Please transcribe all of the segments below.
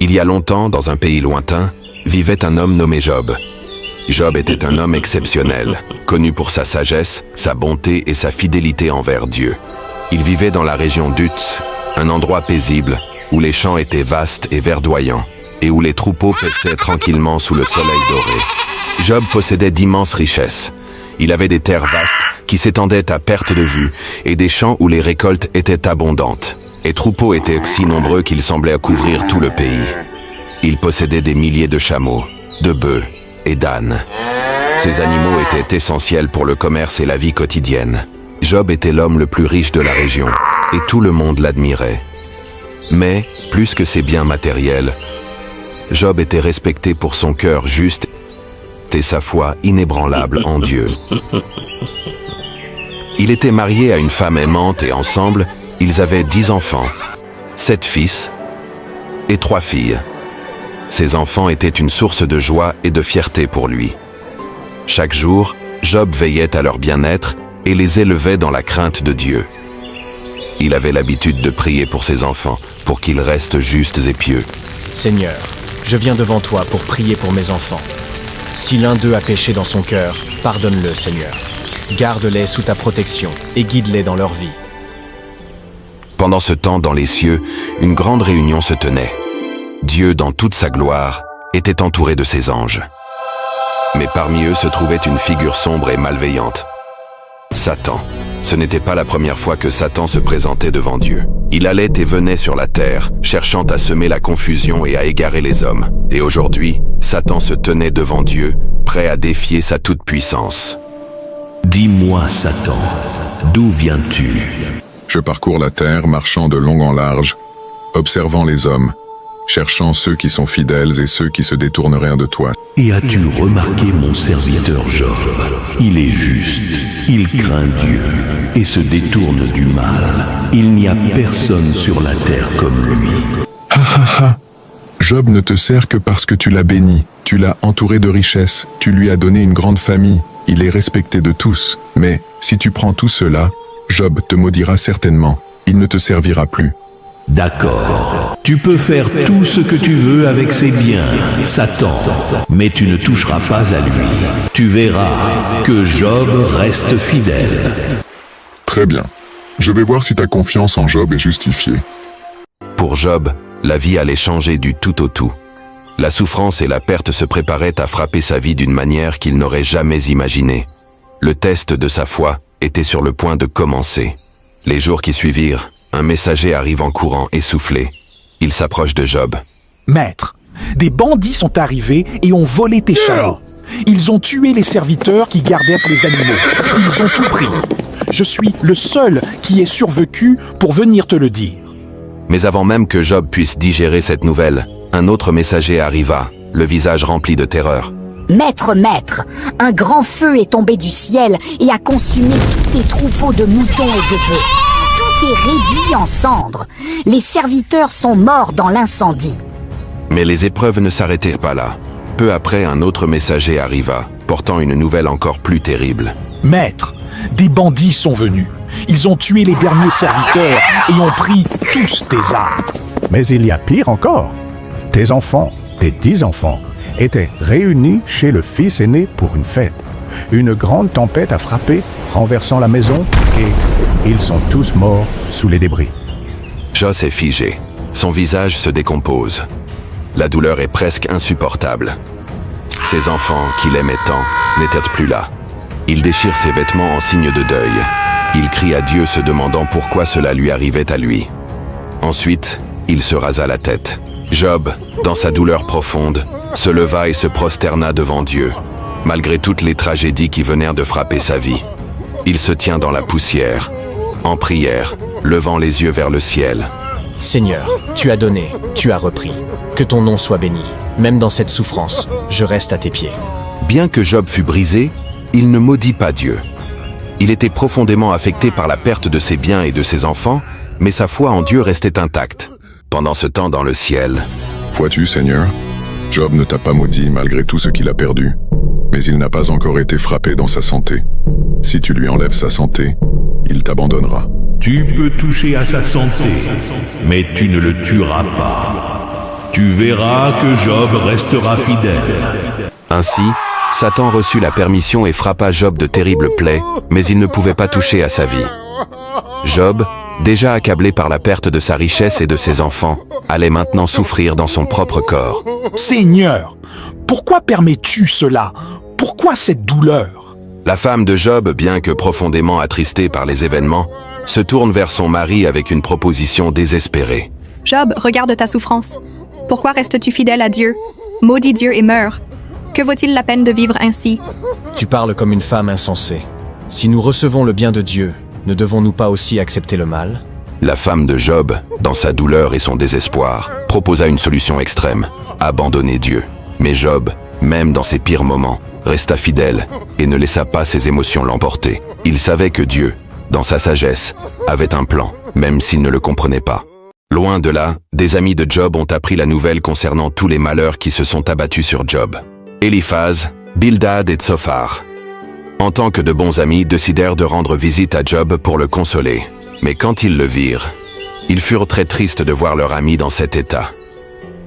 Il y a longtemps, dans un pays lointain, vivait un homme nommé Job. Job était un homme exceptionnel, connu pour sa sagesse, sa bonté et sa fidélité envers Dieu. Il vivait dans la région d'Uz, un endroit paisible, où les champs étaient vastes et verdoyants, et où les troupeaux paissaient tranquillement sous le soleil doré. Job possédait d'immenses richesses. Il avait des terres vastes qui s'étendaient à perte de vue, et des champs où les récoltes étaient abondantes. Les troupeaux étaient si nombreux qu'ils semblaient couvrir tout le pays. Il possédait des milliers de chameaux, de bœufs et d'ânes. Ces animaux étaient essentiels pour le commerce et la vie quotidienne. Job était l'homme le plus riche de la région, et tout le monde l'admirait. Mais, plus que ses biens matériels, Job était respecté pour son cœur juste et sa foi inébranlable en Dieu. Il était marié à une femme aimante et ensemble, ils avaient 10 enfants, 7 fils et 3 filles. Ces enfants étaient une source de joie et de fierté pour lui. Chaque jour, Job veillait à leur bien-être et les élevait dans la crainte de Dieu. Il avait l'habitude de prier pour ses enfants, pour qu'ils restent justes et pieux. Seigneur, je viens devant toi pour prier pour mes enfants. Si l'un d'eux a péché dans son cœur, pardonne-le, Seigneur. Garde-les sous ta protection et guide-les dans leur vie. Pendant ce temps, dans les cieux, une grande réunion se tenait. Dieu, dans toute sa gloire, était entouré de ses anges. Mais parmi eux se trouvait une figure sombre et malveillante. Satan. Ce n'était pas la première fois que Satan se présentait devant Dieu. Il allait et venait sur la terre, cherchant à semer la confusion et à égarer les hommes. Et aujourd'hui, Satan se tenait devant Dieu, prêt à défier sa toute-puissance. Dis-moi, Satan, d'où viens-tu? Je parcours la terre, marchant de long en large, observant les hommes, cherchant ceux qui sont fidèles et ceux qui se détourneraient de toi. Et as-tu remarqué mon serviteur Job? Il est juste, il craint Dieu et se détourne du mal. Il n'y a personne sur la terre comme lui. Ha ha ha! Job ne te sert que parce que tu l'as béni, tu l'as entouré de richesses, tu lui as donné une grande famille, il est respecté de tous. Mais si tu prends tout cela, Job te maudira certainement, il ne te servira plus. D'accord. Tu peux faire tout ce que tu veux avec ses biens, Satan, mais tu ne toucheras pas à lui. Tu verras que Job reste fidèle. Très bien. Je vais voir si ta confiance en Job est justifiée. Pour Job, la vie allait changer du tout au tout. La souffrance et la perte se préparaient à frapper sa vie d'une manière qu'il n'aurait jamais imaginée. Le test de sa foi était sur le point de commencer. Les jours qui suivirent, un messager arrive en courant, essoufflé. Il s'approche de Job. « Maître, des bandits sont arrivés et ont volé tes chameaux. Ils ont tué les serviteurs qui gardaient les animaux. Ils ont tout pris. Je suis le seul qui ait survécu pour venir te le dire. » Mais avant même que Job puisse digérer cette nouvelle, un autre messager arriva, le visage rempli de terreur. « Maître, un grand feu est tombé du ciel et a consumé tous tes troupeaux de moutons et de bœufs. Tout est réduit en cendres. Les serviteurs sont morts dans l'incendie. » Mais les épreuves ne s'arrêtèrent pas là. Peu après, un autre messager arriva, portant une nouvelle encore plus terrible. « Maître, des bandits sont venus. Ils ont tué les derniers serviteurs et ont pris tous tes âmes. » Mais il y a pire encore. Tes enfants, tes 10 enfants, étaient réunis chez le fils aîné pour une fête. Une grande tempête a frappé, renversant la maison, et ils sont tous morts sous les débris. Job est figé. Son visage se décompose. La douleur est presque insupportable. Ses enfants, qu'il aimait tant, n'étaient plus là. Il déchire ses vêtements en signe de deuil. Il crie à Dieu se demandant pourquoi cela lui arrivait à lui. Ensuite, il se rasa la tête. Job, dans sa douleur profonde, se leva et se prosterna devant Dieu, malgré toutes les tragédies qui venèrent de frapper sa vie. Il se tient dans la poussière, en prière, levant les yeux vers le ciel. « Seigneur, tu as donné, tu as repris. Que ton nom soit béni. Même dans cette souffrance, je reste à tes pieds. » Bien que Job fût brisé, il ne maudit pas Dieu. Il était profondément affecté par la perte de ses biens et de ses enfants, mais sa foi en Dieu restait intacte. Pendant ce temps dans le ciel... Vois-tu, Seigneur, Job ne t'a pas maudit malgré tout ce qu'il a perdu, mais il n'a pas encore été frappé dans sa santé. Si tu lui enlèves sa santé, il t'abandonnera. Tu peux toucher à sa santé, mais tu ne le tueras pas. Tu verras que Job restera fidèle. Ainsi, Satan reçut la permission et frappa Job de terribles plaies, mais il ne pouvait pas toucher à sa vie. Job, déjà accablé par la perte de sa richesse et de ses enfants, allait maintenant souffrir dans son propre corps. Seigneur, pourquoi permets-tu cela? Pourquoi cette douleur? La femme de Job, bien que profondément attristée par les événements, se tourne vers son mari avec une proposition désespérée. Job, regarde ta souffrance. Pourquoi restes-tu fidèle à Dieu? Maudis Dieu et meurs. Que vaut-il la peine de vivre ainsi? Tu parles comme une femme insensée. Si nous recevons le bien de Dieu, ne devons-nous pas aussi accepter le mal? La femme de Job, dans sa douleur et son désespoir, proposa une solution extrême, abandonner Dieu. Mais Job, même dans ses pires moments, resta fidèle et ne laissa pas ses émotions l'emporter. Il savait que Dieu, dans sa sagesse, avait un plan, même s'il ne le comprenait pas. Loin de là, des amis de Job ont appris la nouvelle concernant tous les malheurs qui se sont abattus sur Job. Éliphaz, Bildad et Tsophar, en tant que de bons amis, décidèrent de rendre visite à Job pour le consoler. Mais quand ils le virent, ils furent très tristes de voir leur ami dans cet état.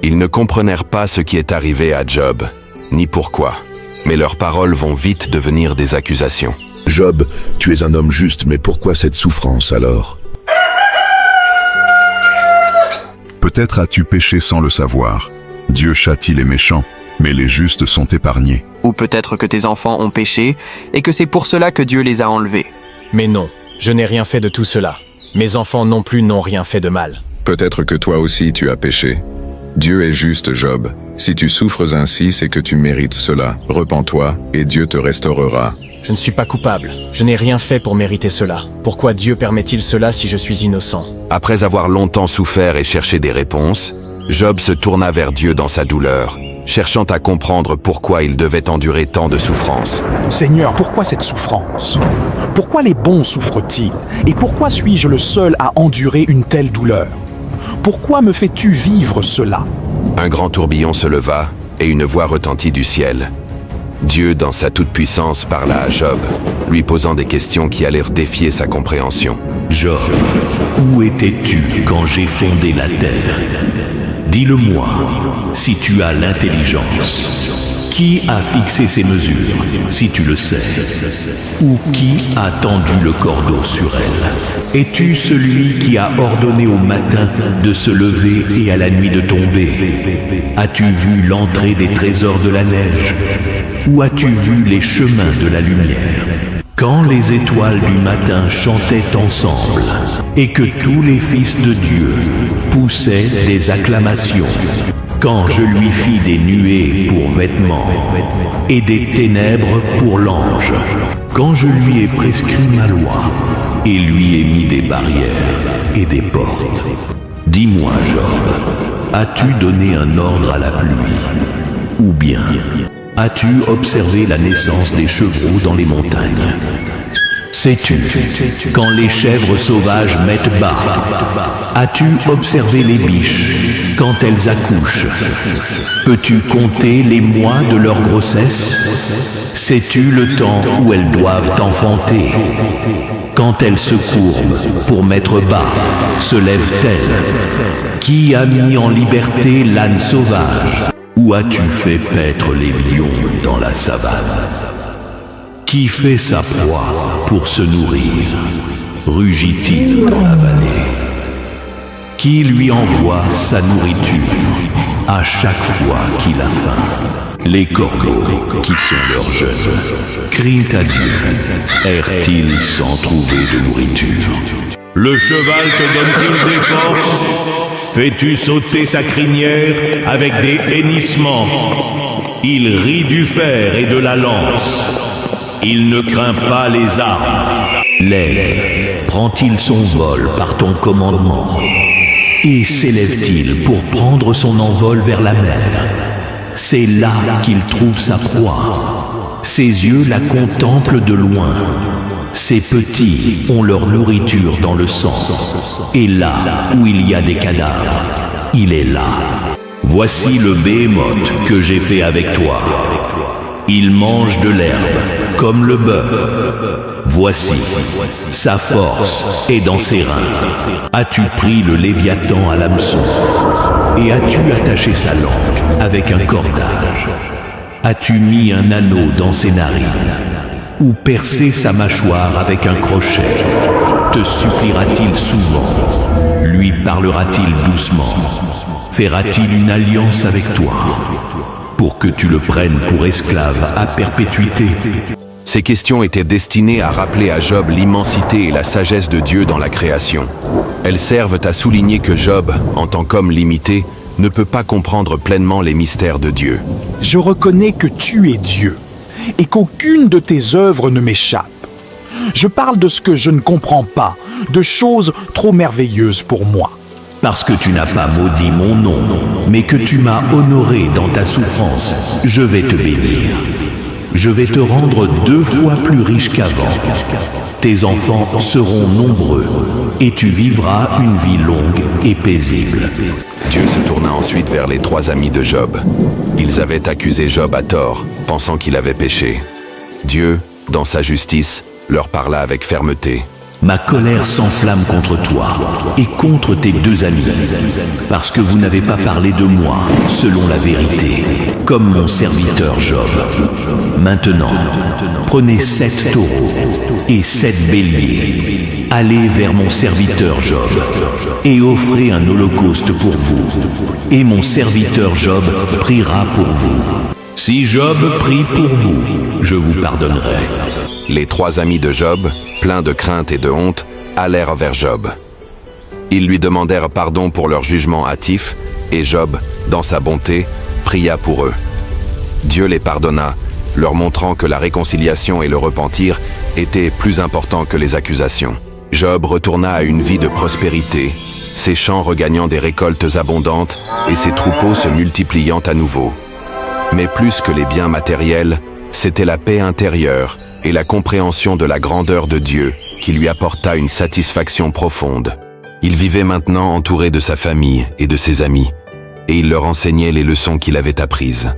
Ils ne comprenèrent pas ce qui est arrivé à Job, ni pourquoi, mais leurs paroles vont vite devenir des accusations. Job, tu es un homme juste, mais pourquoi cette souffrance alors? Peut-être as-tu péché sans le savoir. Dieu châtie les méchants, mais les justes sont épargnés. Ou peut-être que tes enfants ont péché, et que c'est pour cela que Dieu les a enlevés. Mais non, je n'ai rien fait de tout cela. Mes enfants non plus n'ont rien fait de mal. Peut-être que toi aussi tu as péché. Dieu est juste, Job. Si tu souffres ainsi, c'est que tu mérites cela. Repens-toi, et Dieu te restaurera. Je ne suis pas coupable. Je n'ai rien fait pour mériter cela. Pourquoi Dieu permet-il cela si je suis innocent? Après avoir longtemps souffert et cherché des réponses, Job se tourna vers Dieu dans sa douleur, cherchant à comprendre pourquoi il devait endurer tant de souffrances. Seigneur, pourquoi cette souffrance? Pourquoi les bons souffrent-ils? Et pourquoi suis-je le seul à endurer une telle douleur? Pourquoi me fais-tu vivre cela? Un grand tourbillon se leva et une voix retentit du ciel. Dieu, dans sa toute-puissance, parla à Job, lui posant des questions qui allèrent défier sa compréhension. Job, où étais-tu quand j'ai fondé la terre? Dis-le-moi, si tu as l'intelligence. Qui a fixé ces mesures, si tu le sais? Ou qui a tendu le cordeau sur elle? Es-tu celui qui a ordonné au matin de se lever et à la nuit de tomber? As-tu vu l'entrée des trésors de la neige? Ou as-tu vu les chemins de la lumière? Quand les étoiles du matin chantaient ensemble, et que tous les fils de Dieu poussaient des acclamations, quand je lui fis des nuées pour vêtements et des ténèbres pour l'ange, quand je lui ai prescrit ma loi et lui ai mis des barrières et des portes. Dis-moi, Job, as-tu donné un ordre à la pluie? Ou bien as-tu observé la naissance des chevreaux dans les montagnes? Sais-tu, quand les chèvres sauvages mettent bas, as-tu observé les biches quand elles accouchent? Peux-tu compter les mois de leur grossesse? Sais-tu le temps où elles doivent enfanter? Quand elles se courbent pour mettre bas, se lèvent-elles? Qui a mis en liberté l'âne sauvage? Ou as-tu fait paître les lions dans la savane? Qui fait sa proie pour se nourrir? Rugit-il dans la vallée? Qui lui envoie sa nourriture à chaque fois qu'il a faim? Les corbeaux qui sont leurs jeunes crient à Dieu. Errent-ils sans trouver de nourriture? Le cheval te donne-t-il des forces? Fais-tu sauter sa crinière avec des hennissements? Il rit du fer et de la lance. Il ne craint pas les armes. L'aigle prend-il son vol par ton commandement? Et s'élève-t-il pour prendre son envol vers la mer? C'est là qu'il trouve sa proie. Ses yeux la contemplent de loin. Ces petits ont leur nourriture dans le sang. Et là où il y a des cadavres, il est là. Voici le béhémoth que j'ai fait avec toi. Il mange de l'herbe comme le bœuf. Voici, sa force est dans ses reins. As-tu pris le léviathan à l'hameçon? et as-tu attaché sa langue avec un cordage? As-tu mis un anneau dans ses narines ou percé sa mâchoire avec un crochet? Te suppliera-t-il souvent? Lui parlera-t-il doucement? Fera-t-il une alliance avec toi pour que tu le prennes pour esclave à perpétuité? Ces questions étaient destinées à rappeler à Job l'immensité et la sagesse de Dieu dans la création. Elles servent à souligner que Job, en tant qu'homme limité, ne peut pas comprendre pleinement les mystères de Dieu. Je reconnais que tu es Dieu et qu'aucune de tes œuvres ne m'échappe. Je parle de ce que je ne comprends pas, de choses trop merveilleuses pour moi. Parce que tu n'as pas maudit mon nom, mais que tu m'as honoré dans ta souffrance, je vais te bénir. Je vais te rendre 2 fois plus riche qu'avant. Tes enfants seront nombreux et tu vivras une vie longue et paisible. Dieu se tourna ensuite vers les 3 amis de Job. Ils avaient accusé Job à tort, pensant qu'il avait péché. Dieu, dans sa justice, leur parla avec fermeté. Ma colère s'enflamme contre toi et contre tes 2 amis, parce que vous n'avez pas parlé de moi selon la vérité, comme mon serviteur Job. Maintenant, prenez 7 taureaux et 7 béliers. Allez vers mon serviteur Job et offrez un holocauste pour vous. Et mon serviteur Job priera pour vous. Si Job prie pour vous, je vous pardonnerai. Les 3 amis de Job, pleins de crainte et de honte, allèrent vers Job. Ils lui demandèrent pardon pour leur jugement hâtif, et Job, dans sa bonté, pria pour eux. Dieu les pardonna, leur montrant que la réconciliation et le repentir étaient plus importants que les accusations. Job retourna à une vie de prospérité, ses champs regagnant des récoltes abondantes et ses troupeaux se multipliant à nouveau. Mais plus que les biens matériels, c'était la paix intérieure et la compréhension de la grandeur de Dieu qui lui apporta une satisfaction profonde. Il vivait maintenant entouré de sa famille et de ses amis, et il leur enseignait les leçons qu'il avait apprises.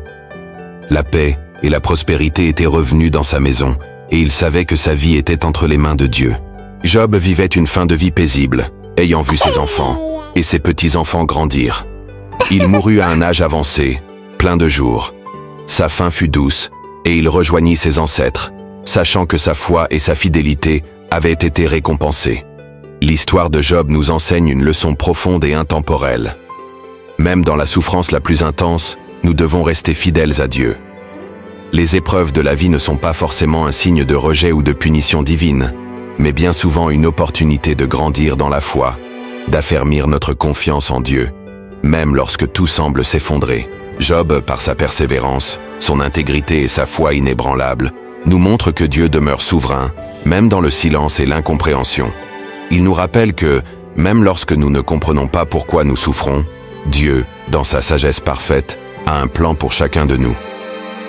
La paix et la prospérité étaient revenues dans sa maison, et il savait que sa vie était entre les mains de Dieu. Job vivait une fin de vie paisible, ayant vu ses enfants et ses petits-enfants grandir. Il mourut à un âge avancé, plein de jours. Sa fin fut douce, et il rejoignit ses ancêtres, sachant que sa foi et sa fidélité avaient été récompensées. L'histoire de Job nous enseigne une leçon profonde et intemporelle. Même dans la souffrance la plus intense, nous devons rester fidèles à Dieu. Les épreuves de la vie ne sont pas forcément un signe de rejet ou de punition divine, mais bien souvent une opportunité de grandir dans la foi, d'affermir notre confiance en Dieu, même lorsque tout semble s'effondrer. Job, par sa persévérance, son intégrité et sa foi inébranlable, nous montre que Dieu demeure souverain, même dans le silence et l'incompréhension. Il nous rappelle que, même lorsque nous ne comprenons pas pourquoi nous souffrons, Dieu, dans sa sagesse parfaite, a un plan pour chacun de nous.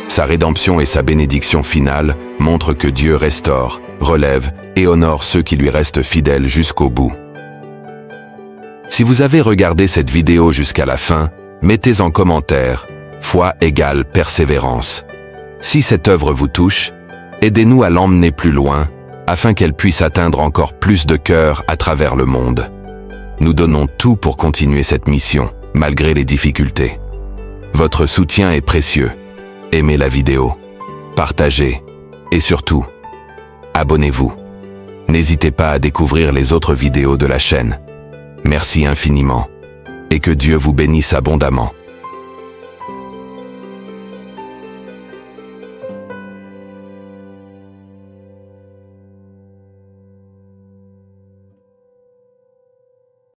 Sa rédemption et sa bénédiction finale montrent que Dieu restaure, relève et honore ceux qui lui restent fidèles jusqu'au bout. Si vous avez regardé cette vidéo jusqu'à la fin, mettez en commentaire « Foi égale persévérance ». Si cette œuvre vous touche, aidez-nous à l'emmener plus loin, afin qu'elle puisse atteindre encore plus de cœurs à travers le monde. Nous donnons tout pour continuer cette mission, malgré les difficultés. Votre soutien est précieux. Aimez la vidéo, partagez, et surtout, abonnez-vous. N'hésitez pas à découvrir les autres vidéos de la chaîne. Merci infiniment, et que Dieu vous bénisse abondamment.